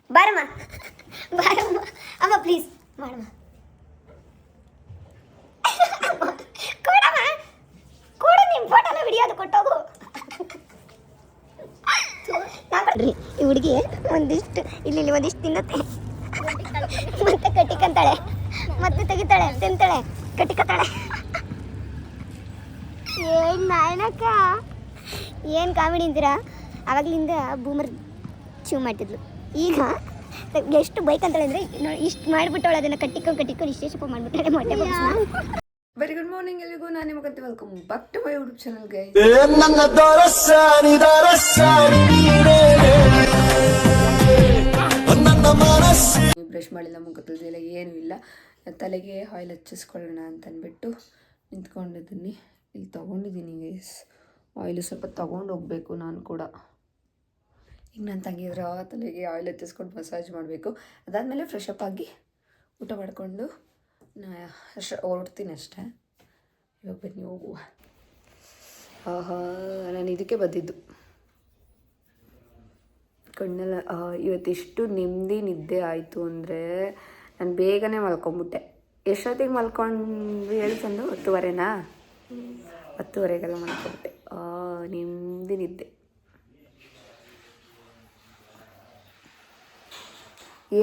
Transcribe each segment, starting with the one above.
ಬಾರಮ್ಮ ಬಾರಮ್ಮ ಅಮ್ಮ ಪ್ಲೀಸ್ ಮಾಡಮ್ಮ ಕೊಡಮ್ಮ ಕೊಡು ನಿಮ್ಮ ಫೋಟೋನ ವಿಡಿಯೋದು ಕೊಟ್ಟೋಗು ಈ ಹುಡುಗಿ ಒಂದಿಷ್ಟು ಇಲ್ಲಿ ಒಂದಿಷ್ಟು ತಿನ್ನತ್ತೆ ಮತ್ತೆ ಕಟ್ಟಿಕಂತಾಳೆ ಮತ್ತೆ ತೆಗಿತಾಳೆ ತಿಂತಾಳೆ ಕಟ್ಟಿಕತ್ತಾಳೆ ಏನು ನಾಯನಕ್ಕ ಏನು ಕಾಮಿಡಿ ಅಂತೀರಾ ಆವಾಗಲಿಂದ ಬೂಮರ್ ಚೂ ಮಾಡ್ತಿದ್ಲು ಈಗ ಎಷ್ಟು ಬೈಕ್ ಅಂತಾಳೆ ಅಂದರೆ ಇಷ್ಟು ಮಾಡಿಬಿಟ್ಟವಳು ಅದನ್ನು ಕಟ್ಟಿಕೊಂಡು ಇಷ್ಟೇ ಸ್ವಲ್ಪ ಮಾಡಿಬಿಟ್ಟಾಳೆ ಮೊಟ್ಟೆ ಬಾಕ್ಸ್ನ. ವೆರಿ ಗುಡ್ ಮಾರ್ನಿಂಗ್ ಎಲ್ಲಿಗೂ ನಾನು ನಿಮಗಂತ welcome back to my YouTube channel guys. Brush ಮಾಡಿಲ್ಲ, ಮುಖ ತೊಳೆದಿಲ್ಲ, ಏನೂ ಇಲ್ಲ. ತಲೆಗೆ ಆಯಿಲ್ ಹಚ್ಚಿಸ್ಕೊಳ್ಳೋಣ ಅಂತ ಅಂದ್ಬಿಟ್ಟು ನಿಂತ್ಕೊಂಡಿದ್ದೀನಿ. ಇಲ್ಲಿ ತೊಗೊಂಡಿದ್ದೀನಿ ಗೈಸ್, ಆಯಿಲು ಸ್ವಲ್ಪ ತೊಗೊಂಡು ಹೋಗಬೇಕು ನಾನು ಕೂಡ. ಈಗ ನಾನು ತಂಗಿದ್ರ ತಲೆಗೆ ಆಯಿಲ್ ಹಚ್ಚಿಸ್ಕೊಂಡು ಮಸಾಜ್ ಮಾಡಬೇಕು. ಅದಾದಮೇಲೆ ಫ್ರೆಶ್ ಅಪ್ ಆಗಿ ಊಟ ಮಾಡಿಕೊಂಡು ಹೊರಡ್ತೀನಿ ಅಷ್ಟೇ. ಇವಾಗ ಬನ್ನಿ ಹೋಗುವ. ಆಹಾ, ನಾನು ಇದಕ್ಕೆ ಬಂದಿದ್ದು ಕಣ್ಣೆಲ್ಲ. ಇವತ್ತೆಷ್ಟು ನೆಮ್ಮದಿ ನಿದ್ದೆ ಆಯಿತು ಅಂದರೆ ನಾನು ಬೇಗನೆ ಮಲ್ಕೊಂಬಿಟ್ಟೆ. ಎಷ್ಟೊತ್ತಿಗೆ ಮಲ್ಕೊಂಡ್ವಿ ಹೇಳಿ ತಂದು 10:30ನಾ? 10:30ಗೆಲ್ಲ ಮಲ್ಕೊಂಬಿಟ್ಟೆ. ನೆಮ್ಮದಿ ನಿದ್ದೆ.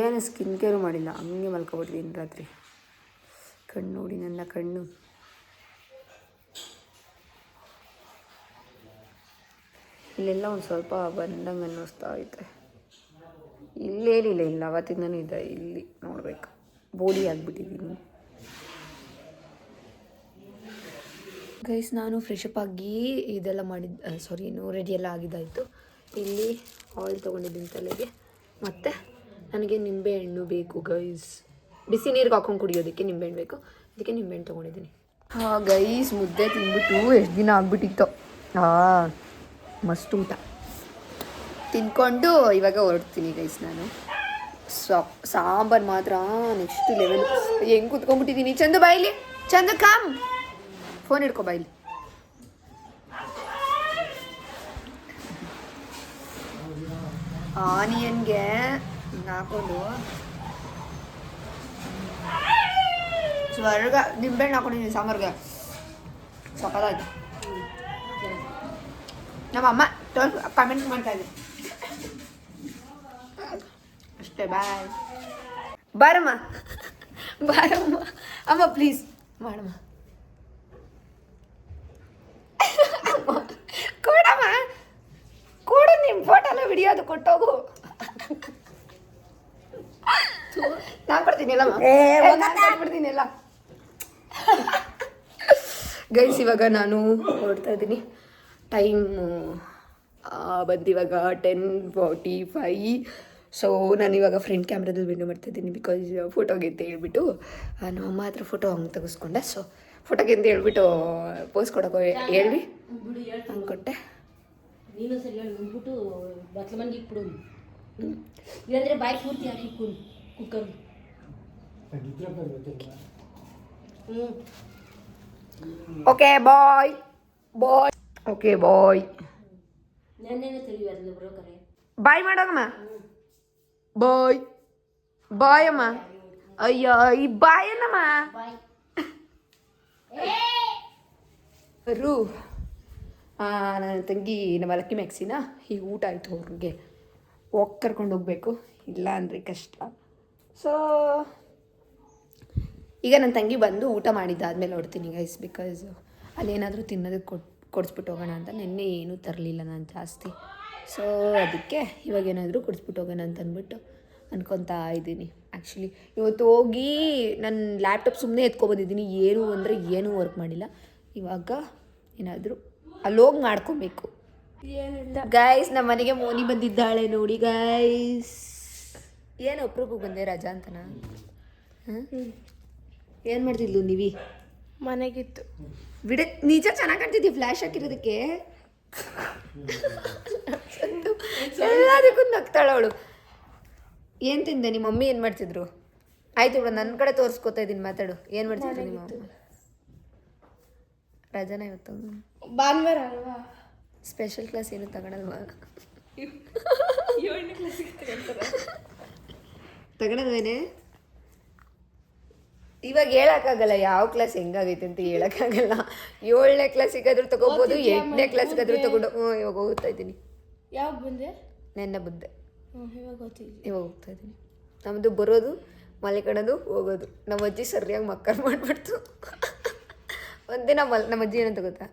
ಏನು ಸ್ಕಿನ್ ಕೇರು ಮಾಡಿಲ್ಲ, ಹಂಗೆ ಮಲ್ಕೊಬಿಟ್ಟಿದ್ದೀನಿ ರಾತ್ರಿ. ಕಣ್ಣು ನೋಡಿ ನನ್ನ ಕಣ್ಣು. ಇಲ್ಲೆಲ್ಲ ಒಂದು ಸ್ವಲ್ಪ ಬಂದಂಗೆ ಅನ್ನಿಸ್ತಾ ಐತೆ. ಇಲ್ಲೇನಿಲ್ಲ, ಇಲ್ಲ ಅವತ್ತಿಂದನೂ ಇದೆ. ಇಲ್ಲಿ ನೋಡಬೇಕು, ಬೋಡಿ ಆಗಿಬಿಟ್ಟಿದ್ದೀನಿ ಗೈಸ್. ನಾನು ಫ್ರೆಶಪ್ ಆಗಿ ಇದೆಲ್ಲ ಮಾಡಿದ್ದು ರೆಡಿ ಎಲ್ಲ ಆಗಿದ್ದಾಯಿತು. ಇಲ್ಲಿ ಆಯಿಲ್ ತೊಗೊಂಡಿದ್ದೀನಿ ತಲೆಗೆ. ಮತ್ತು ನನಗೆ ನಿಂಬೆಹಣ್ಣು ಬೇಕು ಗೈಸ್, ಬಿಸಿ ನೀರಿಗೆ ಹಾಕೊಂಡು ಕುಡಿಯೋದಕ್ಕೆ ನಿಂಬೆಹಣ್ಣು ಬೇಕು. ಅದಕ್ಕೆ ನಿಂಬೆಹಣ್ಣು ತೊಗೊಂಡಿದ್ದೀನಿ. ಗೈಸ್, ಮುದ್ದೆ ತಿಂದ್ಬಿಟ್ಟು ಎಷ್ಟು ದಿನ ಆಗ್ಬಿಟ್ಟಿತ್ತು. ಮಸ್ತ್ ಊಟ ತಿಂದ್ಕೊಂಡು ಇವಾಗ ಹೊರಡ್ತೀನಿ ಗೈಸ್. ನಾನು ಸಾಂಬಾರು ಮಾತ್ರ ನೆಕ್ಸ್ಟ್ ಲೆವೆಲ್. ಹೆಂಗೆ ಕುತ್ಕೊಂಡ್ಬಿಟ್ಟಿದ್ದೀನಿ. ಚಂದು ಬಾಯಿಲಿ, ಚಂದು ಕಾಮ್, ಫೋನ್ ಹಿಡ್ಕೊ ಬಾಯಿಲಿ. ಆನಿಯನ್ಗೆ ಹಿಂಗೆ ಹಾಕೊಂಡು ಸ್ವರ್ಗ ನಿಂಬೆಹಣ್ಣು ಹಾಕೊಂಡಿದ್ದೀನಿ ಸಾಂಬಾರ್ಗೆ. ಸಕ್ಕತ್ತಾಯ್ತು. ನಮ್ಮ ಅಮ್ಮ ಕಮೆಂಟ್ ಮಾಡ್ತಾ ಇದ್ದೆ ಅಷ್ಟೇ. ಬಾಯ್. ಬಾರಮ್ಮ ಬಾರಮ್ಮ ಅಮ್ಮ ಪ್ಲೀಸ್ ಮಾಡಮ್ಮ. ಕೊಡಮ್ಮ ಕೊಡು, ನಿಮ್ಮ ಫೋಟೋನ ವಿಡಿಯೋದು ಕೊಟ್ಟೋಗು. ನಾನು ಕೊಡ್ತೀನಿ ಎಲ್ಲ ಕೊಡ್ತೀನಿ ಎಲ್ಲ. ಗೈಸ್, ಇವಾಗ ನಾನು ಹೊರಡ್ತಾ ಇದ್ದೀನಿ. ಟೈಮು ಬಂದಿವಾಗ 10:45. ಸೊ ನಾನಿವಾಗ ಫ್ರಂಟ್ ಕ್ಯಾಮ್ರಾದಲ್ಲಿ ವಿಡಿಯೋ ಮಾಡ್ತಾಯಿದ್ದೀನಿ. ಬಿಕಾಸ್ ಫೋಟೋಗೆ ಅಂತ ಹೇಳ್ಬಿಟ್ಟು ನಮ್ಮ ಅಮ್ಮ ಹತ್ರ ಫೋಟೋ ಹಂಗೆ ತೆಗೆಸ್ಕೊಂಡೆ. ಸೊ ಫೋಟೋಗೆ ಅಂತ ಹೇಳ್ಬಿಟ್ಟು ಪೋಸ್ ಕೊಡೋಕೆ ಹೇಳಿ ಹಂಗೆ ಕೊಟ್ಟೆ. ನೀನು ಸರಿ ಹೇಳ್ಬಿಟ್ಟು ಬಟ್ಲ ಮಂದಿ ಇಟ್ಬಿಡು. ಇಲ್ಲಾಂದರೆ ಬಾಯಿ ಪೂರ್ತಿ ಹಾಕಿ cooker. Okay bye bye. Okay bye. ನೆನ್ನೆನೇ ತಿಳಿಯೋದಿಲ್ಲ ಬರೋಕರೆ. ಬಾಯ್ ಮಾಡೋಗಮ್ಮ. ಬಾಯ್ ಬಾಯ್ ಅಮ್ಮ. ಅಯ್ಯೋ, ಈ ಬಾಯ್ ಅನ್ನಮ್ಮ. ರೂ ನನ್ನ ತಂಗಿ ನಮ್ಮ ಲಕ್ಕಿ ಮ್ಯಾಕ್ಸಿನ ಈಗ ಊಟ ಆಯಿತು. ಅವ್ರಿಗೆ ಹೋಗಿ ಕರ್ಕೊಂಡು ಹೋಗ್ಬೇಕು, ಇಲ್ಲ ಅಂದರೆ ಕಷ್ಟ. ಸೊ ಈಗ ನನ್ನ ತಂಗಿ ಬಂದು ಊಟ ಮಾಡಿದ್ದಾದ್ಮೇಲೆ ಹೊಡ್ತೀನಿ ಗೈಸ್. ಬಿಕಾಸ್ ಅಲ್ಲೇನಾದರೂ ತಿನ್ನೋದಕ್ಕೆ ಕೊಡಿಸ್ಬಿಟ್ಟು ಹೋಗೋಣ ಅಂತ. ನಿನ್ನೆ ಏನೂ ತರಲಿಲ್ಲ ನಾನು ಜಾಸ್ತಿ. ಸೊ ಅದಕ್ಕೆ ಇವಾಗೇನಾದರೂ ಕೊಡಿಸ್ಬಿಟ್ಟು ಹೋಗೋಣ ಅಂತ ಅಂದ್ಬಿಟ್ಟು ಅನ್ಕೊತಾ ಇದ್ದೀನಿ. ಆ್ಯಕ್ಚುಲಿ ಇವತ್ತು ಹೋಗಿ ನನ್ನ ಲ್ಯಾಪ್ಟಾಪ್ ಸುಮ್ಮನೆ ಎತ್ಕೊಬಂದಿದ್ದೀನಿ. ಏನು ಅಂದರೆ ಏನೂ ವರ್ಕ್ ಮಾಡಿಲ್ಲ. ಇವಾಗ ಏನಾದರೂ ಅಲ್ಲೋಗಿ ಮಾಡ್ಕೊಬೇಕು. ಗೈಸ್, ನಮ್ಮ ಮನೆಗೆ ಮೋನಿ ಬಂದಿದ್ದಾಳೆ ನೋಡಿ ಗೈಸ್. ಏನು ಅಪ್ರೂಪಕ್ಕೆ ಬಂದೆ, ರಜಾ ಅಂತನಾ? ಏನು ಮಾಡ್ತಿದ್ಲು ನೀವಿ? ಮನೆಗಿತ್ತು ಬಿಡ. ನಿಜ ಚೆನ್ನಾಗಿ ಕಾಣ್ತಿದ್ದೀವಿ ಫ್ಲ್ಯಾಶ್ ಹಾಕಿರೋದಕ್ಕೆ. ಎಲ್ಲದಕ್ಕೂ ನಗ್ತಾಳವಳು. ಏನು ತಿಂದೆ? ನಿಮ್ಮ ಮಮ್ಮಿ ಏನು ಮಾಡ್ತಿದ್ರು? ಆಯ್ತು ಬಿಡು, ನನ್ನ ಕಡೆ ತೋರಿಸ್ಕೊತಾ ಇದ್ದೀನಿ, ಮಾತಾಡು. ಏನು ಮಾಡ್ತಿದ್ರು ನಿಮ್ಮ ಅಮ್ಮ? ರಜಾನ ಇವತ್ತು? ಭಾನುವಾರ ಅಲ್ವಾ? ಸ್ಪೆಷಲ್ ಕ್ಲಾಸ್ ಏನು ತಗೊಳಲ್ವಾ? ತಗೊಳೋದೇನೆ ಇವಾಗ ಹೇಳೋಕ್ಕಾಗಲ್ಲ ಯಾವ ಕ್ಲಾಸ್ ಹೆಂಗಾಗೈತೆ ಅಂತ ಹೇಳೋಕ್ಕಾಗಲ್ಲ. 7ನೇ ಕ್ಲಾಸಿಗಾದ್ರೂ ತಗೋಬೋದು, 8ನೇ ಕ್ಲಾಸಿಗಾದ್ರೂ ತಗೊಂಡು ಇವಾಗ ಹೋಗ್ತಾ ಇದ್ದೀನಿ. ಯಾವಾಗ ಬಂದೆ? ನೆನ್ನೆ ಬಂದೆ, ಇವಾಗ ಗೊತ್ತಿದ್ದೆ. ಇವಾಗ ಹೋಗ್ತಾ ಇದ್ದೀನಿ. ನಮ್ಮದು ಬರೋದು ಮಲ್ಕೊಳ್ಳೋದು ಹೋಗೋದು. ನಮ್ಮ ಅಜ್ಜಿ ಸರಿಯಾಗಿ ಮಕ್ಕಳು ಮಾಡಿಬಿಡ್ತು. ಒಂದಿನ ನಮ್ಮ ಅಜ್ಜಿ ಏನಂತ ಗೊತ್ತಾ,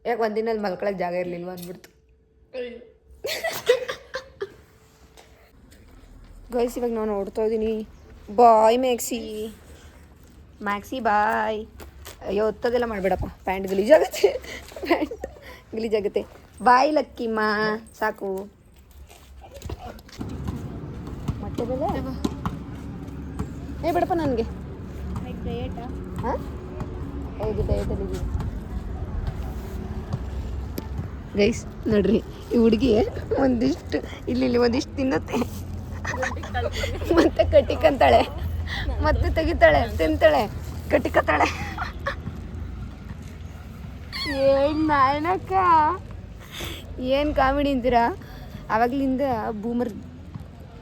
ಯಾಕೆ ಒಂದಿನ ಅಲ್ಲಿ ಮಲ್ಕೊಳಕ್ಕೆ ಜಾಗ ಇರಲಿಲ್ವ ಅಂದ್ಬಿಡ್ತು. ಗೈಸ್ ಇವಾಗ ನಾನು ನೋಡ್ತಾ ಇದ್ದೀನಿ. ಬಾಯ್ ಮ್ಯಾಕ್ಸಿ ಬಾಯ್. ಅಯ್ಯೋ ಒತ್ತದೆಲ್ಲ ಮಾಡಬೇಡಪ್ಪ, ಪ್ಯಾಂಟ್ ಗಲೀಜಾಗುತ್ತೆ. ಬಾಯ್ ಲಕ್ಕಿಮ್ಮ, ಸಾಕು. ಮೊಟ್ಟೆ ಬೆಲೆ ಬಿಡಪ್ಪ ನನಗೆ. ಹಾಂ ಹೌದು, ಡಯಟಲ್ಲಿದ್ದೀನಿ ಗೈಸ್. ನೋಡ್ರಿ ಈ ಹುಡುಗಿ ಒಂದಿಷ್ಟು ಇಲ್ಲಿ ಒಂದಿಷ್ಟು ತಿನ್ನುತ್ತೆ, ಮತ್ತೆ ಕಟ್ಟಿಕಂತಾಳೆ, ಮತ್ತೆ ತೆಗಿತಾಳೆ, ತಿಂತಾಳೆ, ಕಟ್ಟಿಕತ್ತಾಳೆ. ನಾಯನಕ್ಕ ಏನು ಕಾಮಿಡಿ ಅಂತೀರಾ? ಆವಾಗಲಿಂದ ಬೂಮರ್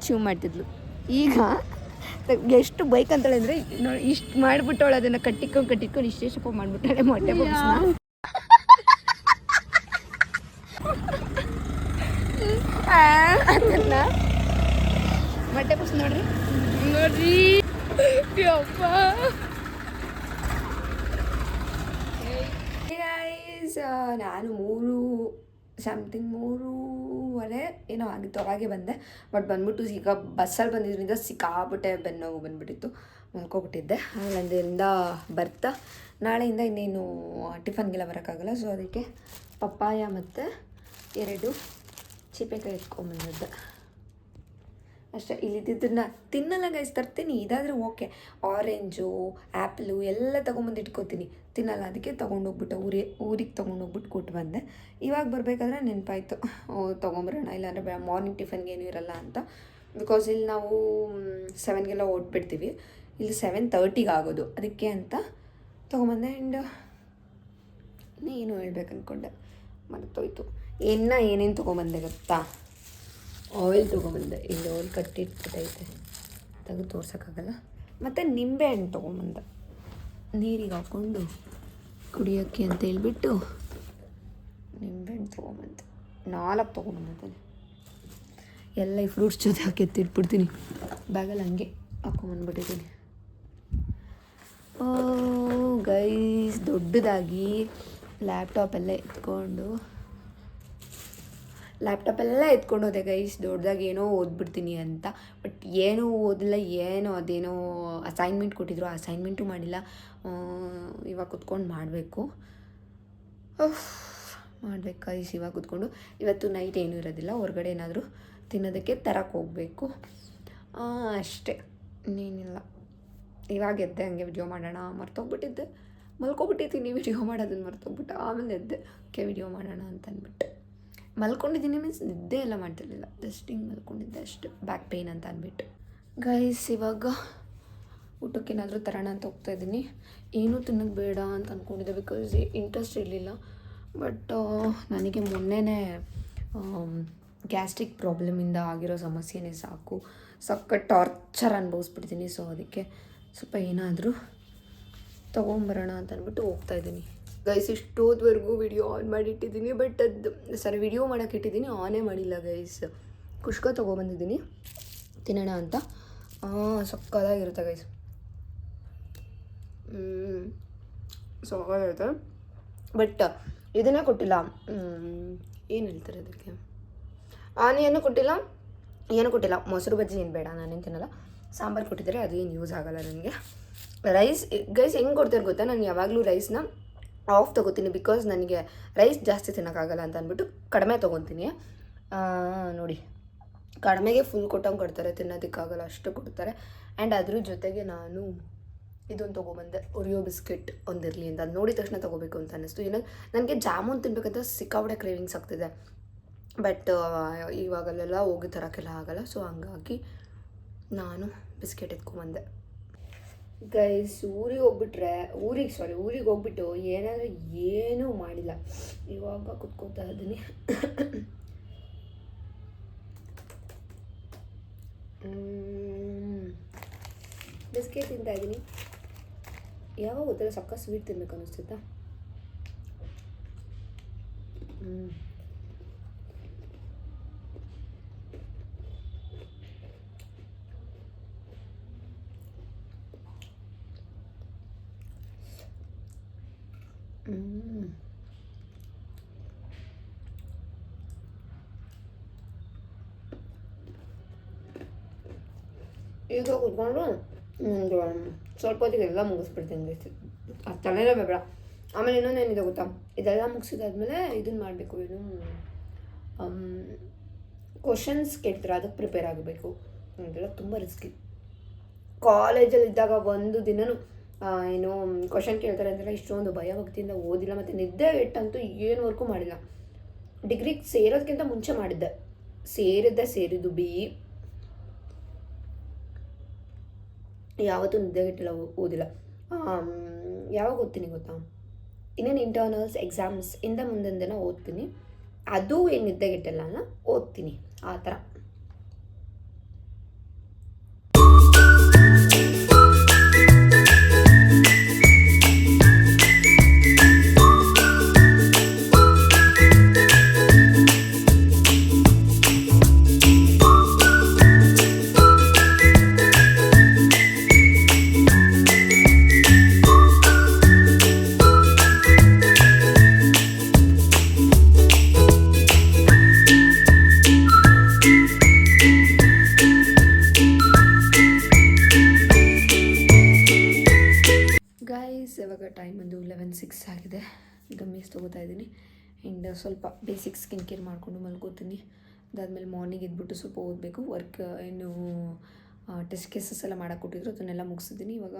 ಚೂ ಮಾಡ್ತಿದ್ಲು. ಈಗ ಎಷ್ಟು ಬೈಕ್ ಅಂತಾಳೆ ಅಂದರೆ ಇಷ್ಟು ಮಾಡಿಬಿಟ್ಟವಳು, ಅದನ್ನು ಕಟ್ಟಿಕೊಂಡು ಇಷ್ಟೇಷ್ಟಪ್ಪ ಮಾಡಿಬಿಟ್ಟಾಳೆ ಮೊಟ್ಟೆ ಪಪ್ಸ್ನ. ಅದನ್ನ ಮೊಟ್ಟೆ ಪಪ್ಸ್ ನೋಡ್ರಿ ನಾನು 3:30 ಏನೋ ಆಗಿತ್ತು, ಅವಾಗೆ ಬಂದೆ. ಬಟ್ ಬಂದ್ಬಿಟ್ಟು ಈಗ ಬಸ್ಸಲ್ಲಿ ಬಂದಿದ್ದರಿಂದ ಸಿಕ್ಕಾಬಿಟ್ಟೆ ಬೆನ್ನೋವು ಬಂದುಬಿಟ್ಟಿತ್ತು, ಮಲ್ಕೊಬಿಟ್ಟಿದ್ದೆ. ಅಲ್ಲಿಂದ ಬರ್ತಾ ನಾಳೆಯಿಂದ ಇನ್ನೇನು ಟಿಫನ್ಗೆಲ್ಲ ಬರೋಕ್ಕಾಗಲ್ಲ. ಸೊ ಅದಕ್ಕೆ ಪಪ್ಪಾಯ ಮತ್ತು 2 ಚೀಪೆಕಾಯಿ ಎತ್ಕೊಂಬಂದಿದ್ದೆ ಅಷ್ಟೇ. ಇಲ್ಲಿದ್ದನ್ನ ತಿನ್ನಲ್ಲ ಗೈಸ್, ತರ್ತೀನಿ. ಇದಾದರೆ ಓಕೆ, ಆರೆಂಜು ಆ್ಯಪಲು ಎಲ್ಲ ತೊಗೊಂಬಂದು ಇಟ್ಕೋತೀನಿ, ತಿನ್ನಲ್ಲ. ಅದಕ್ಕೆ ತೊಗೊಂಡೋಗ್ಬಿಟ್ಟು ಊರಿಗೆ ತೊಗೊಂಡೋಗ್ಬಿಟ್ಟು ಕೊಟ್ಟು ಬಂದೆ. ಇವಾಗ ಬರಬೇಕಾದ್ರೆ ನೆನಪಾಯಿತು, ತೊಗೊಂಬರೋಣ, ಇಲ್ಲಾಂದರೆ ಮಾರ್ನಿಂಗ್ ಟಿಫನ್ಗೆ ಏನೂ ಇರಲ್ಲ ಅಂತ. ಬಿಕಾಸ್ ಇಲ್ಲಿ ನಾವು 7ಗೆಲ್ಲ ಓಡ್ಬಿಡ್ತೀವಿ, ಇಲ್ಲಿ 7:30ಗೆ ಆಗೋದು. ಅದಕ್ಕೆ ಅಂತ ತೊಗೊಂಬಂದೆ. ಆ್ಯಂಡ್ ಇನ್ನೇನು ಹೇಳ್ಬೇಕು ಅಂದ್ಕೊಂಡೆ, ಮರ್ತೋಯ್ತು. ಏನೇನು ತೊಗೊಂಬಂದೆ ಗೊತ್ತಾ? ಆಯಿಲ್ ತೊಗೊಂಬಂದೆ, ಇಲ್ಲಿ ಆಯಿಲ್ ಕಟ್ಟಿಟ್ಬಿಟ್ಟೈತೆ, ತೆಗೆದು ತೋರ್ಸೋಕ್ಕಾಗಲ್ಲ. ಮತ್ತು ನಿಂಬೆಹಣ್ಣು ತೊಗೊಂಬಂದೆ, ನೀರಿಗೆ ಹಾಕ್ಕೊಂಡು ಕುಡಿಯೋಕ್ಕೆ ಅಂತ ಹೇಳ್ಬಿಟ್ಟು ನಿಂಬೆಹಣ್ಣು ತೊಗೊಂಬಂದೆ. 4 ತೊಗೊಂಬಂದಿದ್ದೇನೆ. ಎಲ್ಲ ಈ ಫ್ರೂಟ್ಸ್ ಜೊತೆ ಹಾಕಿ ಎತ್ತಿಟ್ಬಿಡ್ತೀನಿ ಬ್ಯಾಗಲ್ಲಿ, ಹಂಗೆ ಹಾಕ್ಕೊಂಬಂದ್ಬಿಟ್ಟಿದ್ದೀನಿ. ಗೈಸ್ ದೊಡ್ಡದಾಗಿ ಲ್ಯಾಪ್ಟಾಪೆಲ್ಲ ಎತ್ಕೊಂಡು ಹೋದೆ ಗೈಸ್. ದೊಡ್ಡದಾಗಿ ಏನೋ ಓದ್ಬಿಡ್ತೀನಿ ಅಂತ, ಬಟ್ ಏನೂ ಓದಿಲ್ಲ. ಅದೇನೋ ಅಸೈನ್ಮೆಂಟ್ ಕೊಟ್ಟಿದ್ರು, ಅಸೈನ್ಮೆಂಟು ಮಾಡಿಲ್ಲ. ಇವಾಗ ಕುತ್ಕೊಂಡು ಮಾಡಬೇಕು ಗೈಸ್. ಇವಾಗ ಕುತ್ಕೊಂಡು ಇವತ್ತು ನೈಟ್ ಏನೂ ಇರೋದಿಲ್ಲ, ಹೊರಗಡೆ ಏನಾದರೂ ತಿನ್ನೋದಕ್ಕೆ ತರಕ್ಕೆ ಹೋಗಬೇಕು ಅಷ್ಟೇ, ಇನ್ನೇನಿಲ್ಲ. ಇವಾಗ ಎದ್ದೆ, ಹಂಗೆ ವಿಡಿಯೋ ಮಾಡೋಣ ಮರ್ತೋಗ್ಬಿಟ್ಟಿದ್ದೆ, ಮಲ್ಕೊಬಿಟ್ಟಿದ್ದೀನಿ. ವಿಡಿಯೋ ಮಾಡೋದನ್ನು ಮರ್ತೋಗ್ಬಿಟ್ಟು ಆಮೇಲೆ ಎದ್ದೆ, ಓಕೆ ವಿಡಿಯೋ ಮಾಡೋಣ ಅಂತ ಅಂದ್ಬಿಟ್ಟು ಮಲ್ಕೊಂಡಿದ್ದೀನಿ. ಮೀನ್ಸ್ ನಿದ್ದೆ ಎಲ್ಲ ಮಾಡ್ತಿರ್ಲಿಲ್ಲ, ಜಸ್ಟ್ ಹಿಂಗೆ ಮಲ್ಕೊಂಡಿದ್ದೆ ಅಷ್ಟೇ, ಬ್ಯಾಕ್ ಪೇಯ್ನ್ ಅಂತ ಅಂದ್ಬಿಟ್ಟು. ಗೈಸ್ ಇವಾಗ ಊಟಕ್ಕೇನಾದರೂ ತರೋಣ ಅಂತ ಹೋಗ್ತಾಯಿದ್ದೀನಿ. ಏನೂ ತಿನ್ನೋದು ಬೇಡ ಅಂತ ಅಂದ್ಕೊಂಡಿದ್ದೆ, ಬಿಕಾಸ್ ಇಂಟ್ರೆಸ್ಟ್ ಇರಲಿಲ್ಲ. ಬಟ್ ನನಗೆ ಮೊನ್ನೆನೇ ಗ್ಯಾಸ್ಟ್ರಿಕ್ ಪ್ರಾಬ್ಲಮಿಂದ ಆಗಿರೋ ಸಮಸ್ಯೆನೇ ಸಾಕು, ಸಖತ್ ಟಾರ್ಚರ್ ಅನುಭವಿಸ್ಬಿಡ್ತೀನಿ. ಸೊ ಅದಕ್ಕೆ ಸ್ವಲ್ಪ ಏನಾದರೂ ತೊಗೊಂಬರೋಣ ಅಂತ ಅಂದ್ಬಿಟ್ಟು ಹೋಗ್ತಾಯಿದ್ದೀನಿ ಗೈಸ್. ಇಷ್ಟೋದ್ವರೆಗೂ ವಿಡಿಯೋ ಆನ್ ಮಾಡಿಟ್ಟಿದ್ದೀನಿ, ಬಟ್ ವಿಡಿಯೋ ಮಾಡೋಕೆ ಇಟ್ಟಿದ್ದೀನಿ, ಆನೇ ಮಾಡಿಲ್ಲ ಗೈಸ್. ಕುಷ್ಕ ತೊಗೊಬಂದಿದ್ದೀನಿ ತಿನ್ನೋಣ ಅಂತ. ಸಕ್ಕತ್ತಾಗಿರುತ್ತೆ ಗೈಸ್, ಸಕ್ಕತ್ತಾಗಿರುತ್ತೆ. ಬಟ್ ಇದನ್ನೇ ಕೊಟ್ಟಿಲ್ಲ, ಏನು ಹೇಳ್ತಾರೆ ಅದಕ್ಕೆ, ಆನಿಯನ್ನು ಕೊಟ್ಟಿಲ್ಲ, ಏನೂ ಕೊಟ್ಟಿಲ್ಲ. ಮೊಸರು ಬಜ್ಜಿ ಏನು ಬೇಡ, ನಾನೇನು ತಿನ್ನಲ್ಲ. ಸಾಂಬಾರು ಕೊಟ್ಟಿದ್ದಾರೆ, ಅದು ಏನು ಯೂಸ್ ಆಗೋಲ್ಲ ನನಗೆ. ರೈಸ್ ಗೈಸ್ ಹೆಂಗೆ ಕೊಡ್ತಾರೆ ಗೊತ್ತಾ, ನಾನು ಯಾವಾಗಲೂ ರೈಸ್ನ ಆಫ್ ತೊಗೋತೀನಿ, ಬಿಕಾಸ್ ನನಗೆ ರೈಸ್ ಜಾಸ್ತಿ ತಿನ್ನೋಕ್ಕಾಗಲ್ಲ ಅಂತ ಅಂದ್ಬಿಟ್ಟು ಕಡಿಮೆ ತೊಗೊತೀನಿ. ನೋಡಿ, ಕಡಿಮೆಗೆ ಫುಲ್ ಕೊಟ್ಟಂಗೆ ಕೊಡ್ತಾರೆ, ತಿನ್ನೋದಕ್ಕಾಗಲ್ಲ ಅಷ್ಟು ಕೊಡ್ತಾರೆ. ಆ್ಯಂಡ್ ಅದ್ರ ಜೊತೆಗೆ ನಾನು ಇದೊಂದು ತೊಗೊಬಂದೆ, ಒರಿಯೋ ಬಿಸ್ಕೆಟ್ ಒಂದಿರಲಿ ಅಂತ. ಅದು ನೋಡಿದ ತಕ್ಷಣ ತೊಗೋಬೇಕು ಅಂತ ಅನ್ನಿಸ್ತು. ಏನೋ ನನಗೆ ಜಾಮೂನ್ ತಿನ್ಬೇಕಂತ ಸಿಕ್ಕಾಪಟ್ಟೆ ಕ್ರೇವಿಂಗ್ಸ್ ಆಗ್ತಿದೆ, ಬಟ್ ಇವಾಗಲೆಲ್ಲ ಹೋಗಿ ತರೋಕ್ಕೆಲ್ಲ ಆಗಲ್ಲ. ಸೊ ಹಂಗಾಗಿ ನಾನು ಬಿಸ್ಕೆಟ್ ಎತ್ಕೊಂಬಂದೆ ಗೈಸ್. ಊರಿಗೆ ಹೋಗ್ಬಿಟ್ಟು ಏನಾದರೂ ಏನೂ ಮಾಡಿಲ್ಲ, ಇವಾಗ ಕುತ್ಕೋತಾ ಇದ್ದೀನಿ. ಬಿಸ್ಕೆಟ್ ತಿಂತಾ ಇದ್ದೀನಿ. ಯಾವಾಗ ಗೊತ್ತಿಲ್ಲ ಸಕ್ಕ ಸ್ವೀಟ್ ತಿನ್ಬೇಕು ಅನ್ನಿಸ್ತೈತಾ. ಈಗ ಕೂತ್ಕೊಂಡು ಒಂದು ಸ್ವಲ್ಪ ಹೊತ್ತಿಗೆ ಎಲ್ಲ ಮುಗಿಸ್ಬಿಡ್ತೀನಿ. ತಲೆನೇ ಬೇಡ. ಆಮೇಲೆ ಇನ್ನೊಂದೇನಿದೆ ಗೊತ್ತಾ, ಇದೆಲ್ಲ ಮುಗಿಸಿದಾದ್ಮೇಲೆ ಇದನ್ನು ಮಾಡಬೇಕು. ಏನು ಕ್ವಶನ್ಸ್ ಕೇಳ್ತಾರೆ, ಅದಕ್ಕೆ ಪ್ರಿಪೇರ್ ಆಗಬೇಕು. ಇದೆಲ್ಲ ತುಂಬ ರಿಸ್ಕಿ. ಕಾಲೇಜಲ್ಲಿ ಇದ್ದಾಗ ಒಂದು ದಿನವೂ ಏನು ಕ್ವಶನ್ ಕೇಳ್ತಾರೆ ಅಂತೆಲ್ಲ ಇಷ್ಟೊಂದು ಭಯಭಕ್ತಿಯಿಂದ ಓದಿಲ್ಲ. ಮತ್ತು ನಿದ್ದೆ ಇಟ್ಟಂತೂ ಏನು ವರ್ಕು ಮಾಡಿಲ್ಲ. ಡಿಗ್ರಿಗೆ ಸೇರೋದಕ್ಕಿಂತ ಮುಂಚೆ ಮಾಡಿದ್ದೆ. ಸೇರಿದ್ದು ಯಾವತ್ತೂ ನಿದ್ದೆಗೆಟ್ಟಿಲ್ಲ, ಓದಿಲ್ಲ. ಯಾವಾಗ ಓದ್ತೀನಿ ಗೊತ್ತಾ, ಇನ್ನೇನು ಇಂಟರ್ನಲ್ಸ್ ಎಕ್ಸಾಮ್ಸ್ ಇಂದ ಮುಂದಿನ ದಿನ ಓದ್ತೀನಿ. ಅದು ಏನು ನಿದ್ದೆಗೆಟ್ಟಿಲ್ಲ ಅಲ್ಲ, ಓದ್ತೀನಿ ಆ ಥರ. ಗೈಸ್ ಇವಾಗ ಟೈಮ್ ಒಂದು 11:06 ಆಗಿದೆ. ಗಮ್ಮೀಸ್ ತೊಗೋತಾ ಇದ್ದೀನಿ. ಆ್ಯಂಡ್ ಸ್ವಲ್ಪ ಬೇಸಿಕ್ ಸ್ಕಿನ್ ಕೇರ್ ಮಾಡಿಕೊಂಡು ಮಲ್ಕೋತೀನಿ. ಅದಾದಮೇಲೆ ಮಾರ್ನಿಂಗ್ ಎದ್ಬಿಟ್ಟು ಸ್ವಲ್ಪ ಓದಬೇಕು. ವರ್ಕ್ ಏನು ಟೆಸ್ಟ್ ಕೇಸಸ್ ಎಲ್ಲ ಮಾಡೋಕ್ಕೆ ಕೊಟ್ಟಿದ್ರು, ಅದನ್ನೆಲ್ಲ ಮುಗಿಸಿದ್ದೀನಿ. ಇವಾಗ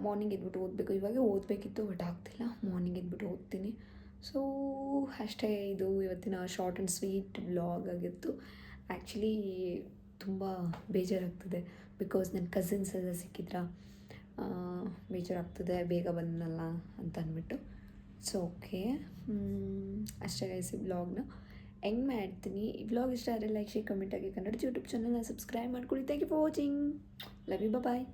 ಮಾರ್ನಿಂಗ್ ಎದ್ಬಿಟ್ಟು ಓದಬೇಕು. ಇವಾಗ ಓದಬೇಕಿತ್ತು, ಬಟ್ ಆಗ್ತಿಲ್ಲ. ಮಾರ್ನಿಂಗ್ ಎದ್ಬಿಟ್ಟು ಓದ್ತೀನಿ. ಸೊ ಅಷ್ಟೇ. ಇದು ಇವತ್ತಿನ ಶಾರ್ಟ್ ಆ್ಯಂಡ್ ಸ್ವೀಟ್ ವ್ಲಾಗ್ ಆಗಿತ್ತು. ಆ್ಯಕ್ಚುಲಿ ತುಂಬ ಬೇಜಾರಾಗ್ತದೆ, ಬಿಕಾಸ್ ನನ್ನ ಕಸಿನ್ಸ್ ಎಲ್ಲ ಸಿಕ್ಕಿದ್ರಾ. ಬೇಜಾರಾಗ್ತದೆ, ಬೇಗ ಬಂದನಲ್ಲ ಅಂತ ಅಂದ್ಬಿಟ್ಟು. ಸೊ ಓಕೆ, ಅಷ್ಟೇ ಗೈಸ್. ಈ ವ್ಲಾಗ್ನ ಎಂಡ್ ಮಾಡ್ತೀನಿ. ಈ ವ್ಲಾಗ್ ಇಷ್ಟ ಆದರೆ ಲೈಕ್, ಶೇರ್, ಕಮೆಂಟ್ ಆಗಿ ಕನ್ನಡ ಯೂಟ್ಯೂಬ್ ಚಾನಲ್ನ ಸಬ್ಸ್ಕ್ರೈಬ್ ಮಾಡ್ಕೊಳ್ಳಿ. Thank you for watching. Love you, bye.